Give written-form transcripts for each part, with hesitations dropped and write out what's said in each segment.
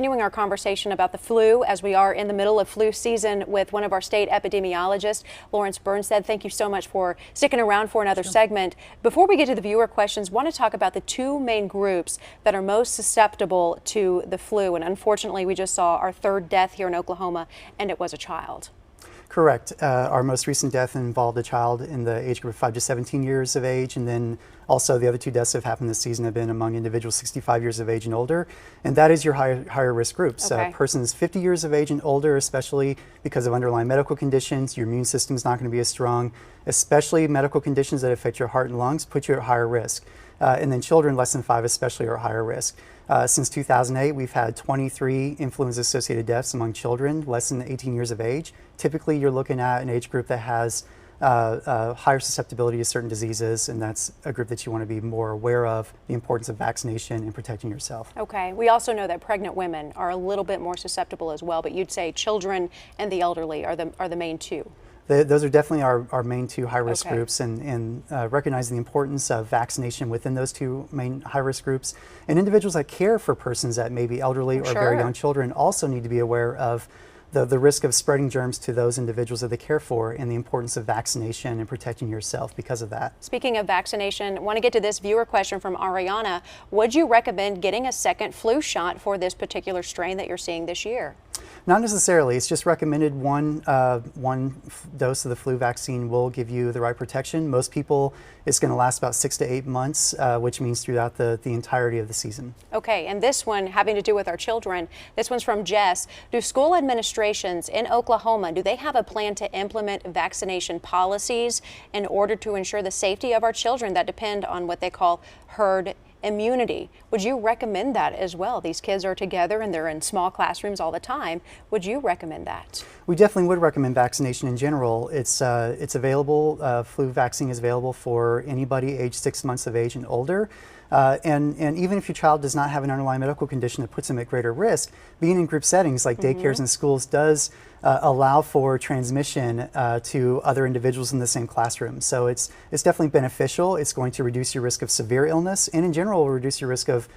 continuing our conversation about the flu as we are in the middle of flu season with one of our state epidemiologists, Lawrence Burnstead. Thank you so much for sticking around for another segment. Before we get to the viewer questions, I want to talk about the two main groups that are most susceptible to the flu. And unfortunately, we just saw our third death here in Oklahoma, and it was a child. Correct. Our most recent death involved a child in the age group of 5 to 17 years of age, and then also the other two deaths that have happened this season have been among individuals 65 years of age and older, and that is your higher risk groups. Okay. Persons 50 years of age and older, especially because of underlying medical conditions, your immune system is not going to be as strong, especially medical conditions that affect your heart and lungs, put you at higher risk. And then children less than 5 especially are at higher risk. Since 2008, we've had 23 influenza-associated deaths among children less than 18 years of age. Typically, you're looking at an age group that has higher susceptibility to certain diseases, and that's a group that you want to be more aware of, the importance of vaccination and protecting yourself. Okay. We also know that pregnant women are a little bit more susceptible as well, but you'd say children and the elderly are the main two. Those are definitely our main two high-risk Okay. groups, and recognizing the importance of vaccination within those two main high-risk groups. And individuals that care for persons that may be elderly or very young children also need to be aware of the risk of spreading germs to those individuals that they care for, and the importance of vaccination and protecting yourself because of that. Speaking of vaccination, I want to get to this viewer question from Ariana. Would you recommend getting a second flu shot for this particular strain that you're seeing this year? Not necessarily. It's just recommended one dose of the flu vaccine will give you the right protection. Most people, it's going to last about 6 to 8 months, which means throughout the entirety of the season. Okay, and this one having to do with our children. This one's from Jess. Do school administrations in Oklahoma, do they have a plan to implement vaccination policies in order to ensure the safety of our children that depend on what they call herd immunity? Would you recommend that as well? These kids are together and they're in small classrooms all the time. Would you recommend that? We definitely would recommend vaccination in general. It's available. Flu vaccine is available for anybody aged 6 months of age and older. And even if your child does not have an underlying medical condition that puts them at greater risk, being in group settings like daycares and schools does allow for transmission to other individuals in the same classroom. So it's definitely beneficial. It's going to reduce your risk of severe illness, and in general will reduce your risk of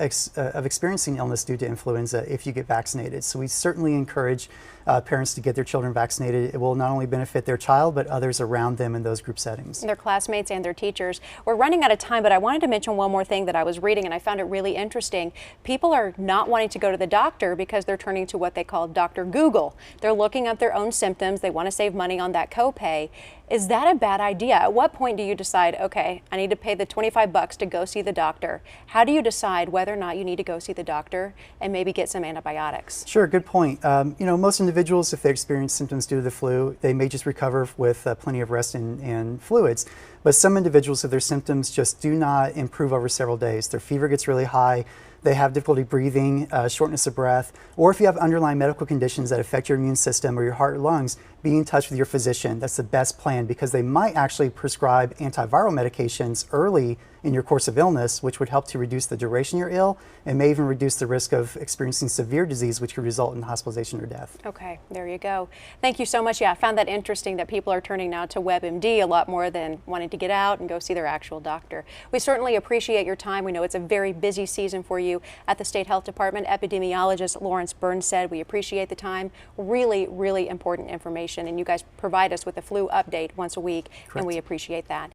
experiencing illness due to influenza if you get vaccinated. So we certainly encourage parents to get their children vaccinated. It will not only benefit their child, but others around them in those group settings. Their classmates and their teachers. We're running out of time, but I wanted to mention one more thing that I was reading and I found it really interesting. People are not wanting to go to the doctor because they're turning to what they call Dr. Google. They're looking up their own symptoms. They want to save money on that copay. Is that a bad idea? At what point do you decide, okay, I need to pay the 25 bucks to go see the doctor? How do you decide whether or not you need to go see the doctor and maybe get some antibiotics? Sure, good point. Most individuals, if they experience symptoms due to the flu, they may just recover with plenty of rest and fluids. But some individuals, if their symptoms just do not improve over several days, their fever gets really high, they have difficulty breathing, shortness of breath, or if you have underlying medical conditions that affect your immune system or your heart or lungs, be in touch with your physician. That's the best plan, because they might actually prescribe antiviral medications early in your course of illness, which would help to reduce the duration you're ill and may even reduce the risk of experiencing severe disease, which could result in hospitalization or death. Okay, there you go. Thank you so much. Yeah, I found that interesting that people are turning now to WebMD a lot more than wanting to get out and go see their actual doctor. We certainly appreciate your time. We know it's a very busy season for you at the State Health Department. Epidemiologist Lawrence Burnstead, we appreciate the time. Really, really important information, and you guys provide us with a flu update once a week, and we appreciate that.